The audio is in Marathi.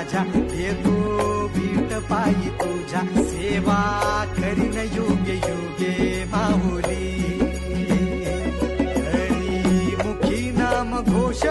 माझ्या येतो विट पायी तुझ्या सेवा करीन युगे युगे माऊली. हरी मुखी नाम घोष